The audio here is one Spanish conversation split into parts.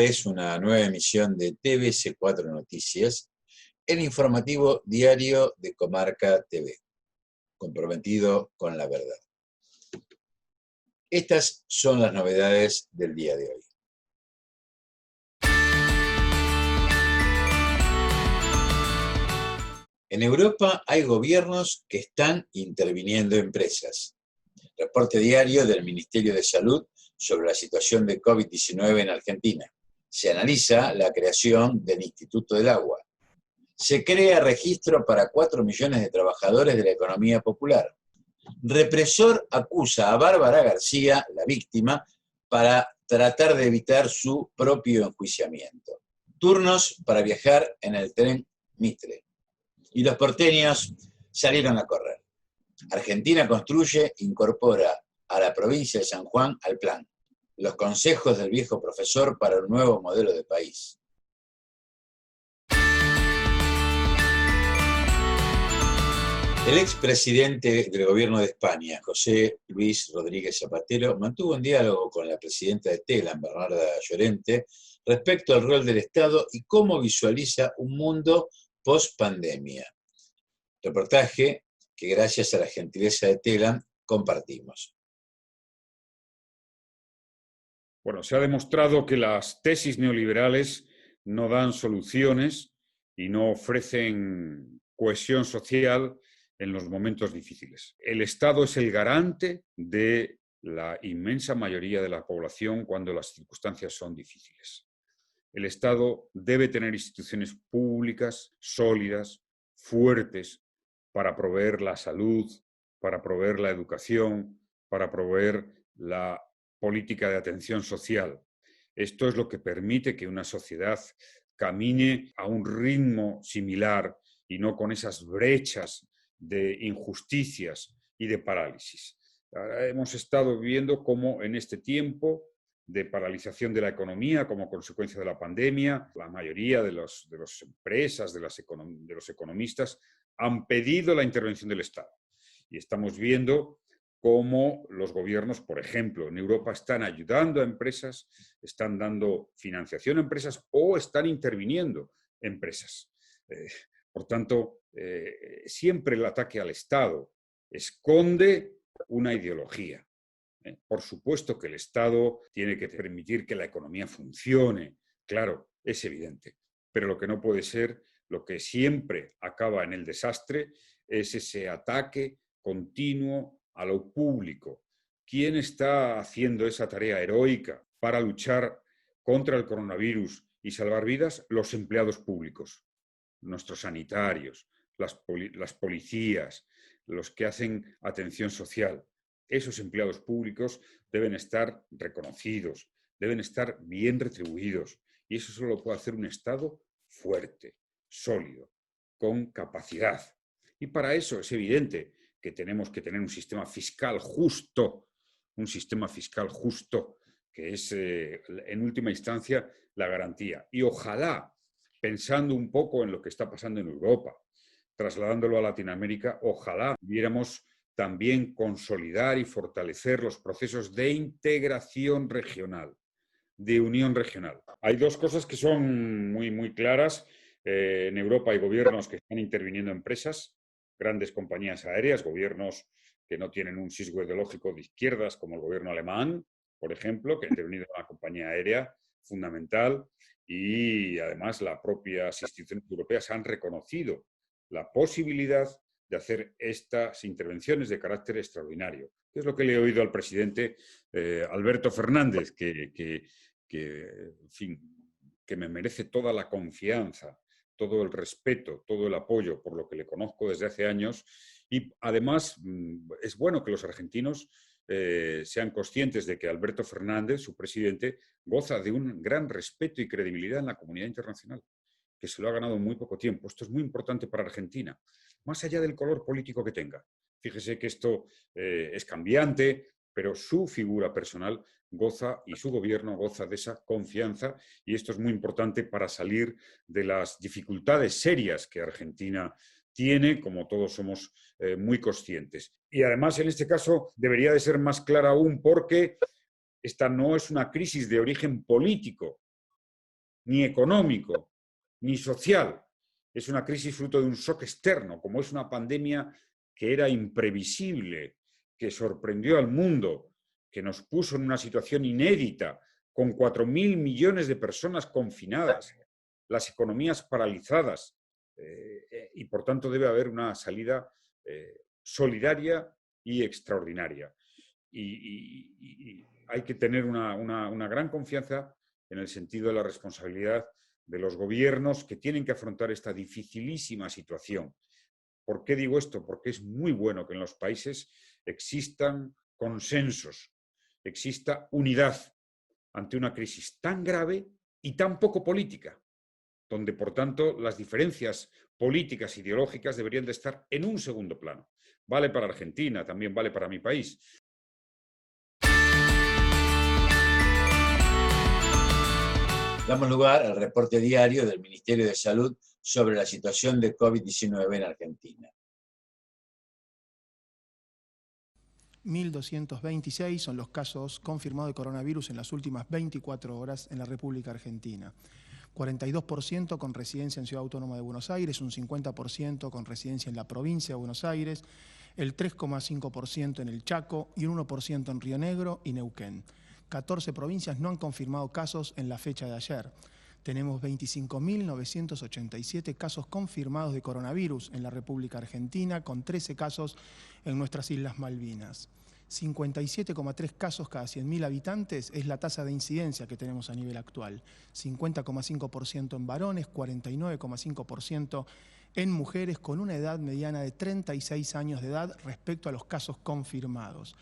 es una nueva emisión de TVC4 Noticias, el informativo diario de Comarca TV, comprometido con la verdad. Estas son las novedades del día de hoy. En Europa hay gobiernos que están interviniendo empresas. Reporte diario del Ministerio de Salud sobre la situación de COVID-19 en Argentina. Se analiza la creación del Instituto del Agua. Se crea registro para 4 millones de trabajadores de la economía popular. Represor acusa a Bárbara García, la víctima, para tratar de evitar su propio enjuiciamiento. Turnos para viajar en el tren Mitre. Y los porteños salieron a correr. Argentina Construye incorpora a la provincia de San Juan al plan. Los consejos del viejo profesor para un nuevo modelo de país. El expresidente del gobierno de España, José Luis Rodríguez Zapatero, mantuvo un diálogo con la presidenta de Telam, Bernarda Llorente, respecto al rol del Estado y cómo visualiza un mundo post-pandemia. Reportaje que gracias a la gentileza de Telam compartimos. Bueno, se ha demostrado que las tesis neoliberales no dan soluciones y no ofrecen cohesión social en los momentos difíciles. El Estado es el garante de la inmensa mayoría de la población cuando las circunstancias son difíciles. El Estado debe tener instituciones públicas, sólidas, fuertes, para proveer la salud, para proveer la educación, para proveer la política de atención social. Esto es lo que permite que una sociedad camine a un ritmo similar y no con esas brechas de injusticias y de parálisis. Hemos estado viendo cómo en este tiempo de paralización de la economía como consecuencia de la pandemia, la mayoría de las empresas, de los economistas, han pedido la intervención del Estado. Y estamos viendo cómo los gobiernos, por ejemplo, en Europa están ayudando a empresas, están dando financiación a empresas o están interviniendo empresas. Por tanto, siempre el ataque al Estado esconde una ideología. Por supuesto que el Estado tiene que permitir que la economía funcione, claro, es evidente, pero lo que no puede ser, lo que siempre acaba en el desastre, es ese ataque continuo a lo público. ¿Quién está haciendo esa tarea heroica para luchar contra el coronavirus y salvar vidas? Los empleados públicos, nuestros sanitarios, las policías, los que hacen atención social. Esos empleados públicos deben estar reconocidos, deben estar bien retribuidos. Y eso solo lo puede hacer un Estado fuerte, sólido, con capacidad. Y para eso es evidente que tenemos que tener un sistema fiscal justo, que es, en última instancia, la garantía. Y ojalá, pensando un poco en lo que está pasando en Europa, trasladándolo a Latinoamérica, ojalá viéramos también consolidar y fortalecer los procesos de integración regional, de unión regional. Hay dos cosas que son muy claras. En Europa hay gobiernos que están interviniendo en empresas, grandes compañías aéreas, gobiernos que no tienen un sesgo ideológico de izquierdas, como el gobierno alemán, por ejemplo, que ha intervenido en una compañía aérea fundamental, y además las propias instituciones europeas han reconocido la posibilidad de hacer estas intervenciones de carácter extraordinario. Es lo que le he oído al presidente Alberto Fernández, que en fin, que me merece toda la confianza, todo el respeto, todo el apoyo por lo que le conozco desde hace años. Y además es bueno que los argentinos sean conscientes de que Alberto Fernández, su presidente, goza de un gran respeto y credibilidad en la comunidad internacional, que se lo ha ganado en muy poco tiempo. Esto es muy importante para Argentina, más allá del color político que tenga. Fíjese que esto es cambiante, pero su figura personal goza y su gobierno goza de esa confianza, y esto es muy importante para salir de las dificultades serias que Argentina tiene, como todos somos muy conscientes. Y además, en este caso, debería de ser más clara aún, porque esta no es una crisis de origen político, ni económico, ni social. Es una crisis fruto de un shock externo, como es una pandemia que era imprevisible, que sorprendió al mundo, que nos puso en una situación inédita, con 4.000 millones de personas confinadas, las economías paralizadas, y por tanto debe haber una salida solidaria y extraordinaria. Y hay que tener una gran confianza en el sentido de la responsabilidad de los gobiernos que tienen que afrontar esta dificilísima situación. ¿Por qué digo esto? Porque es muy bueno que en los países existan consensos, exista unidad ante una crisis tan grave y tan poco política, donde, por tanto, las diferencias políticas e ideológicas deberían de estar en un segundo plano. Vale para Argentina, también vale para mi país. Damos lugar al reporte diario del Ministerio de Salud sobre la situación de COVID-19 en Argentina. 1.226 son los casos confirmados de coronavirus en las últimas 24 horas en la República Argentina. 42% con residencia en Ciudad Autónoma de Buenos Aires, un 50% con residencia en la provincia de Buenos Aires, el 3,5% en el Chaco y un 1% en Río Negro y Neuquén. 14 provincias no han confirmado casos en la fecha de ayer. Tenemos 25.987 casos confirmados de coronavirus en la República Argentina, con 13 casos en nuestras Islas Malvinas. 57,3 casos cada 100.000 habitantes es la tasa de incidencia que tenemos a nivel actual. 50,5% en varones, 49,5% en mujeres, con una edad mediana de 36 años de edad respecto a los casos confirmados.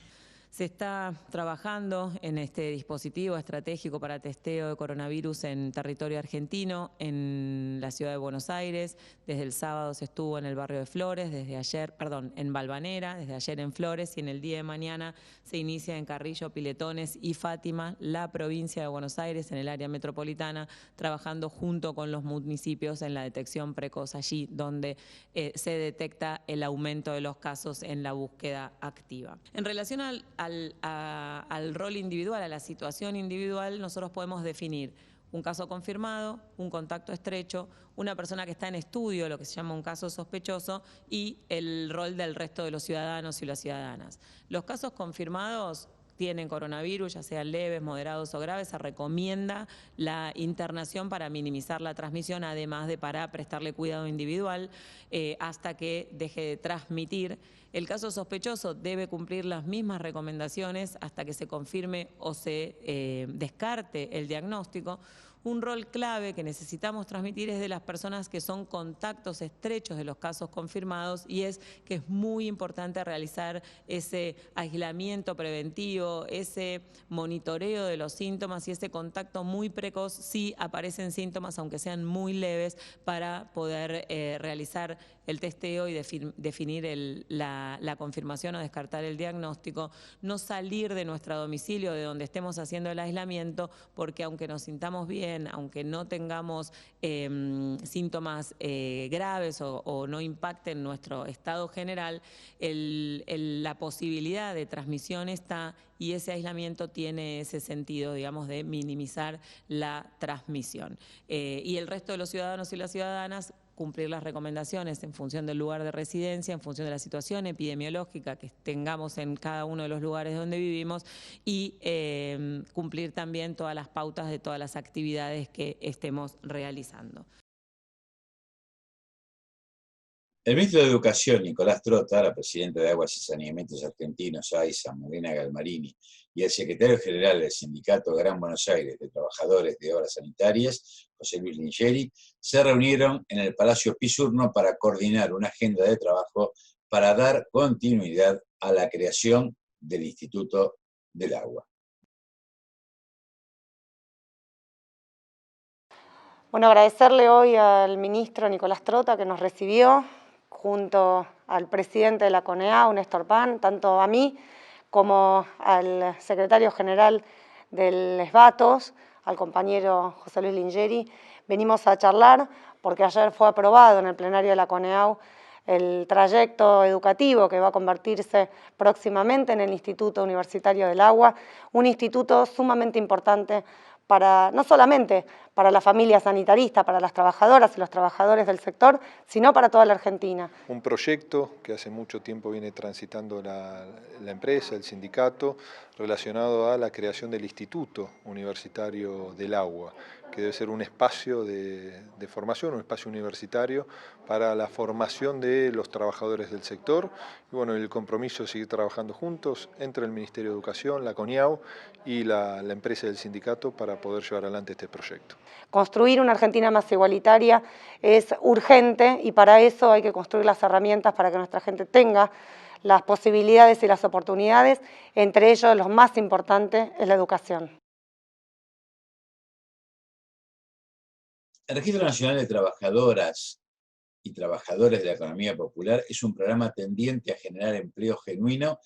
Se está trabajando en este dispositivo estratégico para testeo de coronavirus en territorio argentino, en la ciudad de Buenos Aires. Desde el sábado se estuvo en el barrio de Flores, en Balvanera, desde ayer en Flores, y en el día de mañana se inicia en Carrillo, Piletones y Fátima, la provincia de Buenos Aires, en el área metropolitana, trabajando junto con los municipios en la detección precoz allí donde se detecta el aumento de los casos en la búsqueda activa. En relación al rol individual, a la situación individual, nosotros podemos definir un caso confirmado, un contacto estrecho, una persona que está en estudio, lo que se llama un caso sospechoso, y el rol del resto de los ciudadanos y las ciudadanas. Los casos confirmados tienen coronavirus, ya sean leves, moderados o graves, se recomienda la internación para minimizar la transmisión, además de para prestarle cuidado individual hasta que deje de transmitir. El caso sospechoso debe cumplir las mismas recomendaciones hasta que se confirme o se descarte el diagnóstico. Un rol clave que necesitamos transmitir es de las personas que son contactos estrechos de los casos confirmados, y es que es muy importante realizar ese aislamiento preventivo, ese monitoreo de los síntomas y ese contacto muy precoz si aparecen síntomas, aunque sean muy leves, para poder realizar el testeo y definir la confirmación o descartar el diagnóstico. No salir de nuestro domicilio, de donde estemos haciendo el aislamiento, porque aunque nos sintamos bien, aunque no tengamos síntomas graves o no impacten nuestro estado general, la posibilidad de transmisión está, y ese aislamiento tiene ese sentido, digamos, de minimizar la transmisión. Y el resto de los ciudadanos y las ciudadanas, cumplir las recomendaciones en función del lugar de residencia, en función de la situación epidemiológica que tengamos en cada uno de los lugares donde vivimos, y cumplir también todas las pautas de todas las actividades que estemos realizando. El ministro de Educación, Nicolás Trota, la presidenta de Aguas y Saneamientos Argentinos, AISA, Morena Galmarini, y el secretario general del Sindicato Gran Buenos Aires de Trabajadores de Obras Sanitarias, José Luis Lingeri, se reunieron en el Palacio Pisurno para coordinar una agenda de trabajo para dar continuidad a la creación del Instituto del Agua. Bueno, agradecerle hoy al ministro Nicolás Trota, que nos recibió, junto al presidente de la CONEAU, Néstor Pan, tanto a mí como al secretario general del ESBATOS, al compañero José Luis Lingeri. Venimos a charlar porque ayer fue aprobado en el plenario de la CONEAU el trayecto educativo que va a convertirse próximamente en el Instituto Universitario del Agua, un instituto sumamente importante no solamente para la familia sanitarista, para las trabajadoras y los trabajadores del sector, sino para toda la Argentina. Un proyecto que hace mucho tiempo viene transitando la empresa, el sindicato, relacionado a la creación del Instituto Universitario del Agua, que debe ser un espacio de formación, un espacio universitario para la formación de los trabajadores del sector. Y bueno, el compromiso de seguir trabajando juntos entre el Ministerio de Educación, la CONIAU y la empresa del sindicato para poder llevar adelante este proyecto. Construir una Argentina más igualitaria es urgente y para eso hay que construir las herramientas para que nuestra gente tenga las posibilidades y las oportunidades, entre ellos lo más importante es la educación. El Registro Nacional de Trabajadoras y Trabajadores de la Economía Popular es un programa tendiente a generar empleo genuino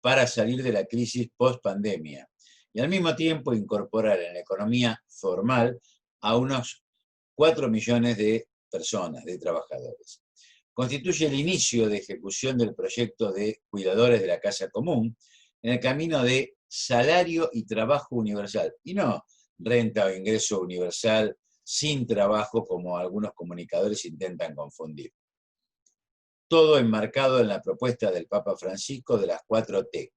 para salir de la crisis post-pandemia y al mismo tiempo incorporar en la economía formal a unos 4 millones de personas, de trabajadores. Constituye el inicio de ejecución del proyecto de Cuidadores de la Casa Común en el camino de salario y trabajo universal, y no renta o ingreso universal sin trabajo como algunos comunicadores intentan confundir. Todo enmarcado en la propuesta del Papa Francisco de las 4T: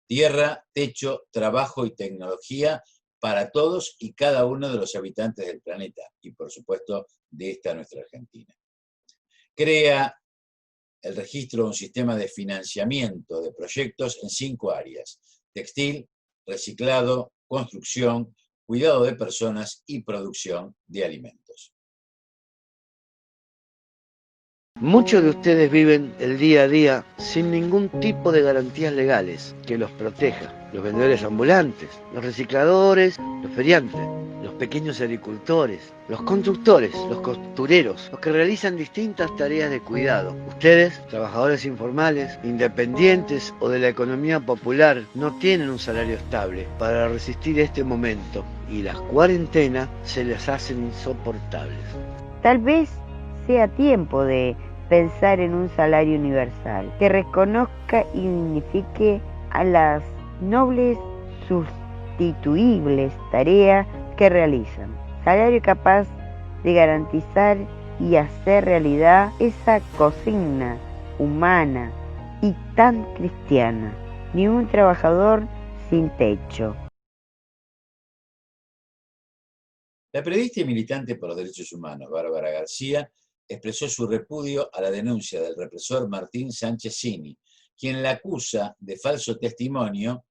tierra, techo, trabajo y tecnología para todos y cada uno de los habitantes del planeta, y por supuesto de esta nuestra Argentina. Crea el registro un sistema de financiamiento de proyectos en 5 áreas: textil, reciclado, construcción, cuidado de personas y producción de alimentos. Muchos de ustedes viven el día a día sin ningún tipo de garantías legales que los proteja. Los vendedores ambulantes, los recicladores, los feriantes, los pequeños agricultores, los constructores, los costureros, los que realizan distintas tareas de cuidado. Ustedes, trabajadores informales, independientes o de la economía popular, no tienen un salario estable para resistir este momento y las cuarentenas se les hacen insoportables. Tal vez sea tiempo de pensar en un salario universal que reconozca y dignifique a las nobles sustituibles tareas que realizan. Salario capaz de garantizar y hacer realidad esa consigna humana y tan cristiana: ni un trabajador sin techo. La periodista y militante por los derechos humanos, Bárbara García, expresó su repudio a la denuncia del represor Martín Sanchezini, quien la acusa de falso testimonio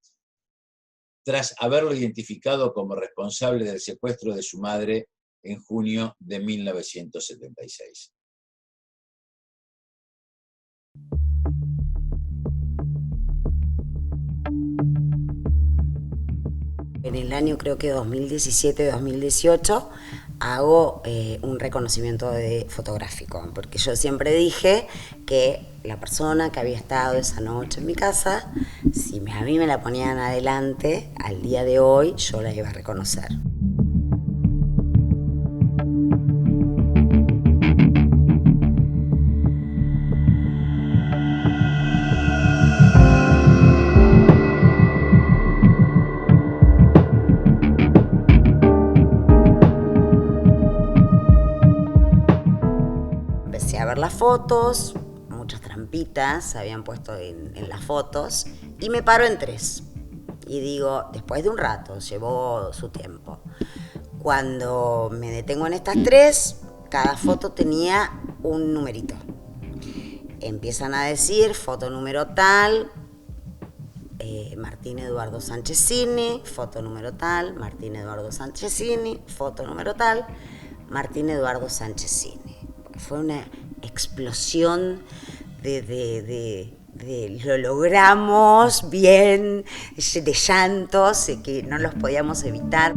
tras haberlo identificado como responsable del secuestro de su madre en junio de 1976. En el año creo que 2017-2018 hago un reconocimiento fotográfico, porque yo siempre dije que la persona que había estado esa noche en mi casa, si a mí me la ponían adelante, al día de hoy yo la iba a reconocer. Las fotos, muchas trampitas se habían puesto en las fotos y me paro en 3 y digo, después de un rato, llevó su tiempo, cuando me detengo en estas 3, cada foto tenía un numerito. Empiezan a decir foto número tal, Martín Eduardo Sanchezini, foto número tal, Martín Eduardo Sanchezini, foto número tal, Martín Eduardo Sanchezini. Fue una explosión de lo logramos bien, de llantos que no los podíamos evitar.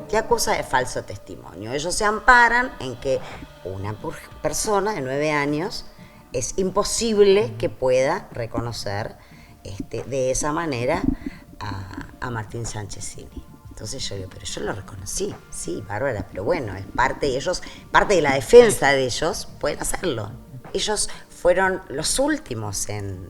¿Qué acusa de falso testimonio? Ellos se amparan en que una persona de 9 años es imposible que pueda reconocer de esa manera a Martín Sanchezini. Entonces yo digo, pero yo lo reconocí, sí, Bárbara, pero bueno, es parte de la defensa de ellos, pueden hacerlo. Ellos fueron los últimos en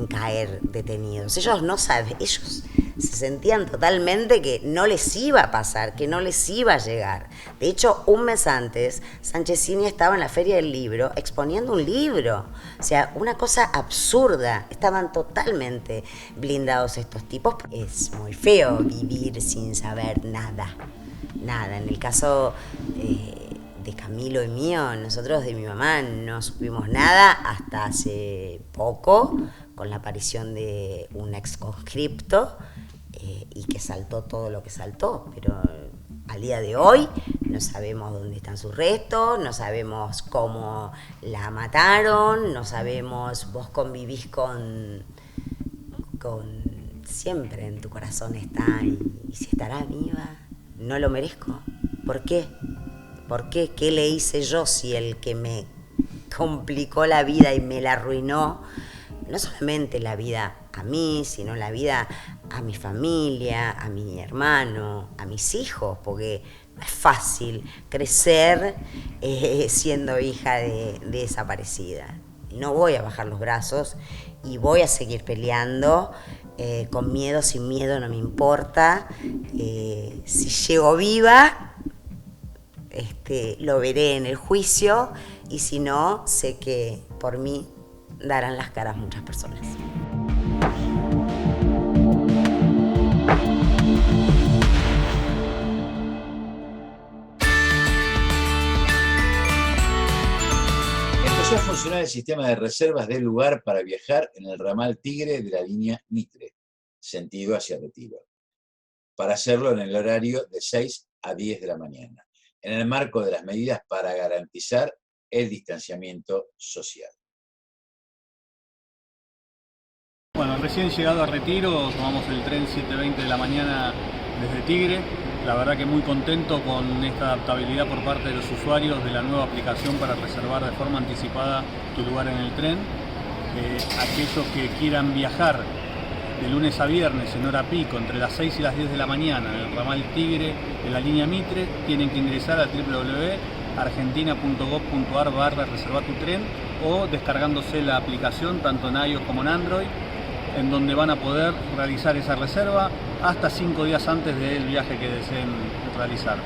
caer detenidos. Ellos no saben, ellos se sentían totalmente que no les iba a pasar, que no les iba a llegar. De hecho, un mes antes, Sanchezini estaba en la Feria del Libro exponiendo un libro. O sea, una cosa absurda. Estaban totalmente blindados estos tipos. Es muy feo vivir sin saber nada. Nada. En el caso de Camilo y mío, nosotros de mi mamá no supimos nada hasta hace poco, con la aparición de un ex conscripto y que saltó todo lo que saltó, pero al día de hoy no sabemos dónde están sus restos, no sabemos cómo la mataron, no sabemos, vos convivís con siempre en tu corazón está, y si estará viva, no lo merezco. ¿Por qué? ¿Por qué? ¿Qué le hice yo si el que me complicó la vida y me la arruinó, no solamente la vida a mí, sino la vida a mi familia, a mi hermano, a mis hijos? Porque no es fácil crecer siendo hija de desaparecida. No voy a bajar los brazos y voy a seguir peleando, con miedo, sin miedo, no me importa. Si llego viva, lo veré en el juicio, y si no, sé que por mí darán las caras muchas personas. Empezó a funcionar el sistema de reservas de lugar para viajar en el ramal Tigre de la línea Mitre, sentido hacia Retiro, para hacerlo en el horario de 6 a 10 de la mañana, en el marco de las medidas para garantizar el distanciamiento social. Bueno, recién llegado a Retiro, tomamos el tren 7:20 de la mañana desde Tigre. La verdad que muy contento con esta adaptabilidad por parte de los usuarios de la nueva aplicación para reservar de forma anticipada tu lugar en el tren. Aquellos que quieran viajar de lunes a viernes en hora pico entre las 6 y las 10 de la mañana en el ramal Tigre de la línea Mitre, tienen que ingresar a www.argentina.gov.ar/reservatutren o descargándose la aplicación tanto en iOS como en Android, en donde van a poder realizar esa reserva hasta 5 días antes del viaje que deseen realizar.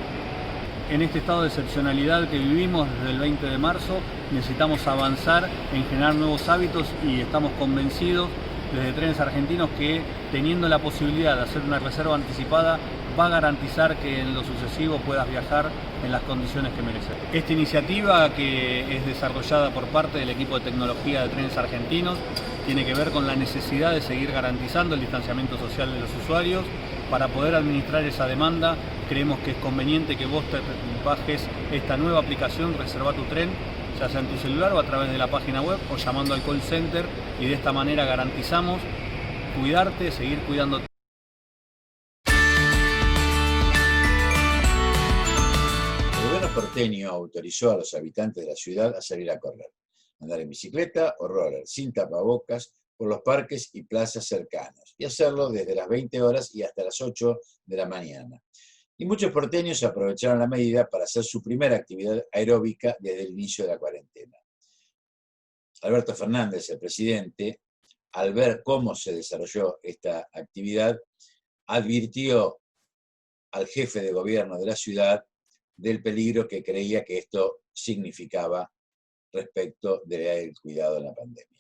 En este estado de excepcionalidad que vivimos desde el 20 de marzo, necesitamos avanzar en generar nuevos hábitos, y estamos convencidos desde Trenes Argentinos que, teniendo la posibilidad de hacer una reserva anticipada, va a garantizar que en lo sucesivo puedas viajar en las condiciones que mereces. Esta iniciativa, que es desarrollada por parte del equipo de tecnología de Trenes Argentinos, tiene que ver con la necesidad de seguir garantizando el distanciamiento social de los usuarios. Para poder administrar esa demanda, creemos que es conveniente que vos te bajes esta nueva aplicación Reserva tu Tren, ya sea en tu celular o a través de la página web o llamando al call center, y de esta manera garantizamos cuidarte, seguir cuidándote. El gobierno porteño autorizó a los habitantes de la ciudad a salir a correr, andar en bicicleta o roller, sin tapabocas, por los parques y plazas cercanos, y hacerlo desde las 20 horas y hasta las 8 de la mañana. Y muchos porteños aprovecharon la medida para hacer su primera actividad aeróbica desde el inicio de la cuarentena. Alberto Fernández, el presidente, al ver cómo se desarrolló esta actividad, advirtió al jefe de gobierno de la ciudad del peligro que creía que esto significaba respecto del cuidado en la pandemia.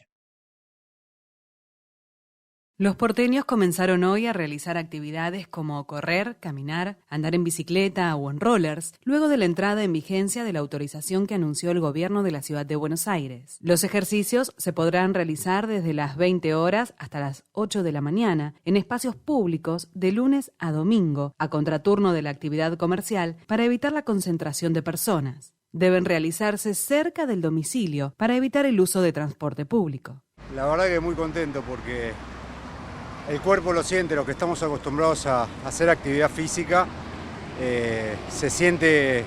Los porteños comenzaron hoy a realizar actividades como correr, caminar, andar en bicicleta o en rollers, luego de la entrada en vigencia de la autorización que anunció el gobierno de la ciudad de Buenos Aires. Los ejercicios se podrán realizar desde las 20 horas hasta las 8 de la mañana en espacios públicos de lunes a domingo, a contraturno de la actividad comercial, para evitar la concentración de personas. Deben realizarse cerca del domicilio para evitar el uso de transporte público. La verdad que muy contento porque el cuerpo lo siente, los que estamos acostumbrados a hacer actividad física, se siente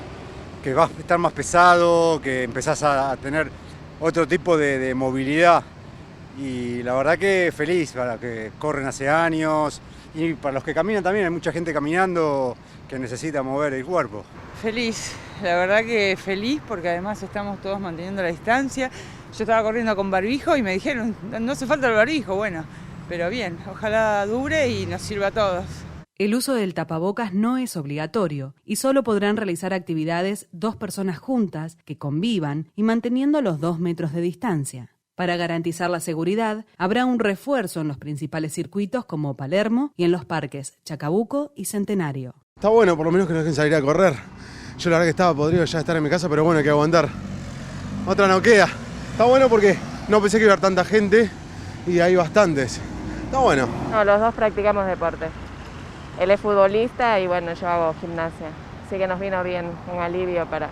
que va a estar más pesado, que empezás a tener otro tipo de movilidad. Y la verdad que feliz, para los que corren hace años y para los que caminan también, hay mucha gente caminando que necesita mover el cuerpo. Feliz, la verdad que feliz, porque además estamos todos manteniendo la distancia. Yo estaba corriendo con barbijo y me dijeron, no hace falta el barbijo, bueno, pero bien, ojalá dure y nos sirva a todos. El uso del tapabocas no es obligatorio y solo podrán realizar actividades 2 personas juntas que convivan y manteniendo los 2 metros de distancia. Para garantizar la seguridad, habrá un refuerzo en los principales circuitos como Palermo y en los parques Chacabuco y Centenario. Está bueno, por lo menos que nos dejen salir a correr. Yo la verdad que estaba podrido ya estar en mi casa, pero bueno, hay que aguantar. Otra no queda. Está bueno porque no pensé que iba a haber tanta gente y hay bastantes. Está bueno. No, los dos practicamos deporte. Él es futbolista y bueno, yo hago gimnasia. Así que nos vino bien un alivio para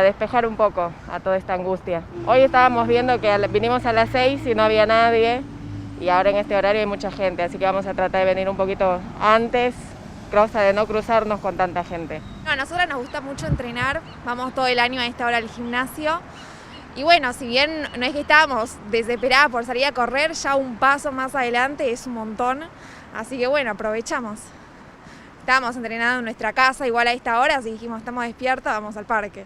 despejar un poco a toda esta angustia. Hoy estábamos viendo que vinimos a las 6 y no había nadie. Y ahora en este horario hay mucha gente, así que vamos a tratar de venir un poquito antes, cosa de no cruzarnos con tanta gente. No, a nosotras nos gusta mucho entrenar, vamos todo el año a esta hora al gimnasio. Y bueno, si bien no es que estábamos desesperadas por salir a correr, ya un paso más adelante es un montón. Así que bueno, aprovechamos. Estábamos entrenando en nuestra casa igual a esta hora, así dijimos, estamos despiertas, vamos al parque.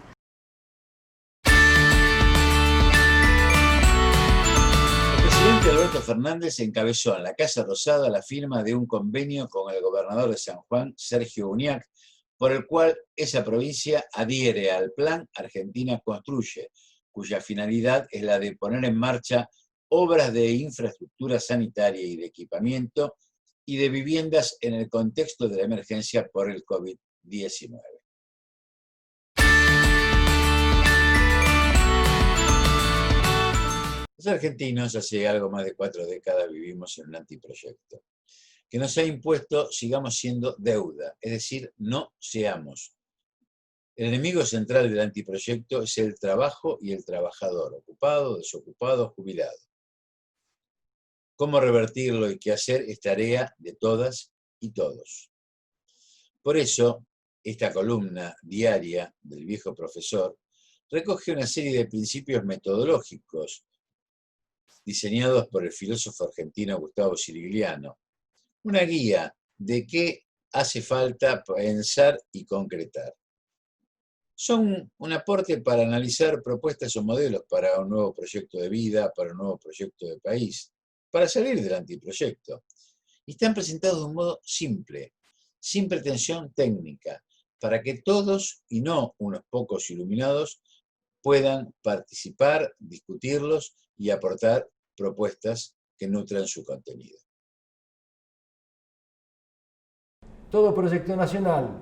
El presidente Alberto Fernández encabezó en la Casa Rosada la firma de un convenio con el gobernador de San Juan, Sergio Uñac, por el cual esa provincia adhiere al Plan Argentina Construye, cuya finalidad es la de poner en marcha obras de infraestructura sanitaria y de equipamiento y de viviendas en el contexto de la emergencia por el COVID-19. Los argentinos hace algo más de 4 décadas vivimos en un antiproyecto que nos ha impuesto sigamos siendo deuda, es decir, no seamos. El enemigo central del antiproyecto es el trabajo y el trabajador, ocupado, desocupado, jubilado. Cómo revertirlo y qué hacer es tarea de todas y todos. Por eso, esta columna diaria del viejo profesor recoge una serie de principios metodológicos diseñados por el filósofo argentino Gustavo Sirigliano, una guía de qué hace falta pensar y concretar. Son un aporte para analizar propuestas o modelos para un nuevo proyecto de vida, para un nuevo proyecto de país, para salir del antiproyecto. Y están presentados de un modo simple, sin pretensión técnica, para que todos, y no unos pocos iluminados, puedan participar, discutirlos y aportar propuestas que nutran su contenido. Todo proyecto nacional,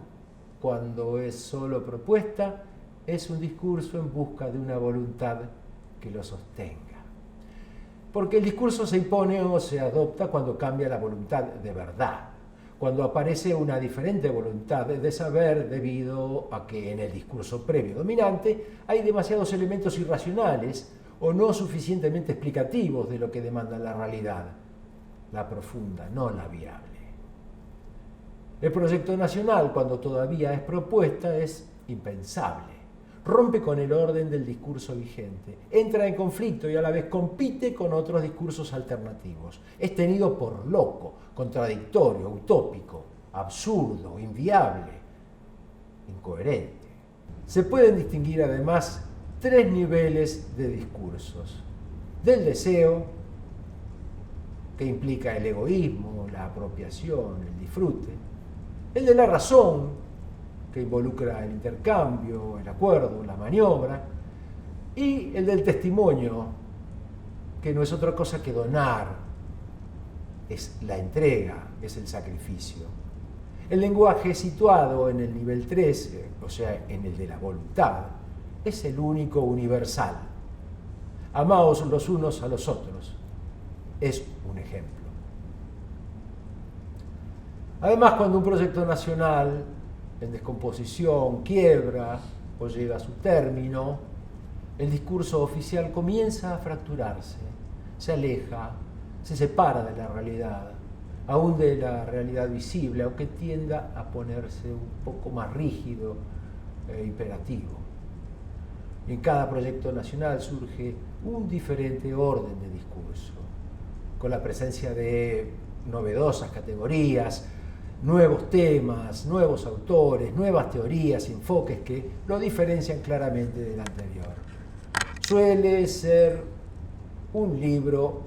cuando es solo propuesta, es un discurso en busca de una voluntad que lo sostenga. Porque el discurso se impone o se adopta cuando cambia la voluntad de verdad, cuando aparece una diferente voluntad de saber debido a que en el discurso previo dominante hay demasiados elementos irracionales o no suficientemente explicativos de lo que demanda la realidad, la profunda, no la viable. El proyecto nacional, cuando todavía es propuesta, es impensable. Rompe con el orden del discurso vigente, entra en conflicto y a la vez compite con otros discursos alternativos. Es tenido por loco, contradictorio, utópico, absurdo, inviable, incoherente. Se pueden distinguir además 3 niveles de discursos. Del deseo, que implica el egoísmo, la apropiación, el disfrute. El de la razón, que involucra el intercambio, el acuerdo, la maniobra. Y el del testimonio, que no es otra cosa que donar, es la entrega, es el sacrificio. El lenguaje situado en el nivel 3, o sea, en el de la voluntad, es el único universal. Amaos los unos a los otros. Es un ejemplo. Además, cuando un proyecto nacional en descomposición quiebra o llega a su término, el discurso oficial comienza a fracturarse, se aleja, se separa de la realidad, aún de la realidad visible, aunque tienda a ponerse un poco más rígido e imperativo. En cada proyecto nacional surge un diferente orden de discurso, con la presencia de novedosas categorías, nuevos temas, nuevos autores, nuevas teorías y enfoques que lo diferencian claramente del anterior. Suele ser un libro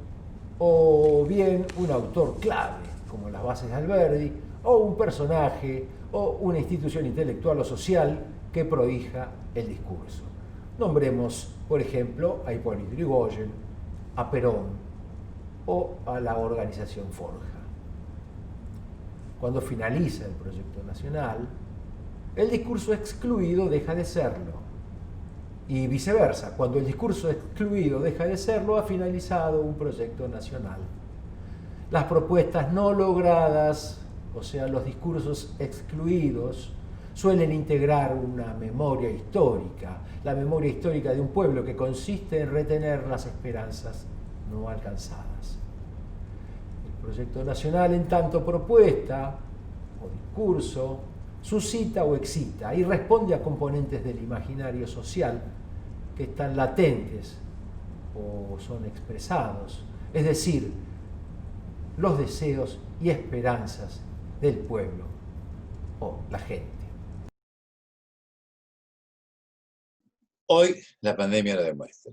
o bien un autor clave, como las bases de Alberdi, o un personaje o una institución intelectual o social que prohija el discurso. Nombremos, por ejemplo, a Hipólito Yrigoyen, a Perón o a la organización Forja. Cuando finaliza el proyecto nacional, el discurso excluido deja de serlo. Y viceversa, cuando el discurso excluido deja de serlo, ha finalizado un proyecto nacional. Las propuestas no logradas, o sea, los discursos excluidos, suelen integrar una memoria histórica, la memoria histórica de un pueblo que consiste en retener las esperanzas no alcanzadas. El proyecto nacional, en tanto propuesta o discurso, suscita o excita y responde a componentes del imaginario social que están latentes o son expresados, es decir, los deseos y esperanzas del pueblo o la gente. Hoy la pandemia lo demuestra.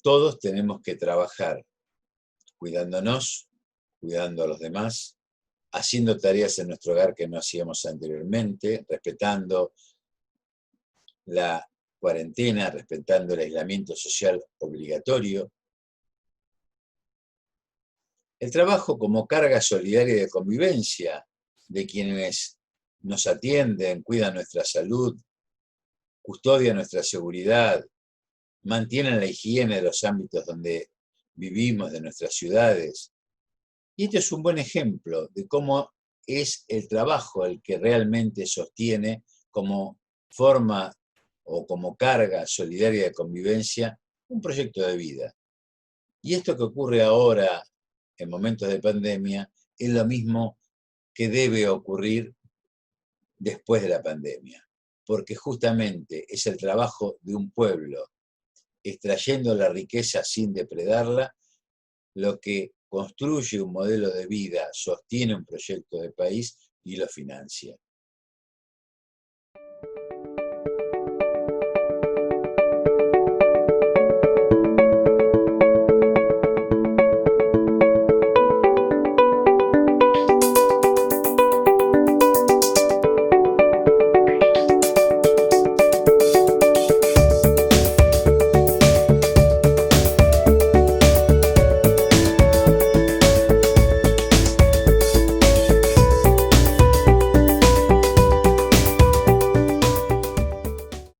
Todos tenemos que trabajar cuidándonos, cuidando a los demás, haciendo tareas en nuestro hogar que no hacíamos anteriormente, respetando la cuarentena, respetando el aislamiento social obligatorio. El trabajo como carga solidaria de convivencia de quienes nos atienden, cuidan nuestra salud, custodian nuestra seguridad, mantienen la higiene de los ámbitos donde vivimos, de nuestras ciudades. Y este es un buen ejemplo de cómo es el trabajo el que realmente sostiene como forma o como carga solidaria de convivencia un proyecto de vida. Y esto que ocurre ahora en momentos de pandemia es lo mismo que debe ocurrir después de la pandemia, porque justamente es el trabajo de un pueblo, extrayendo la riqueza sin depredarla, lo que construye un modelo de vida, sostiene un proyecto de país y lo financia.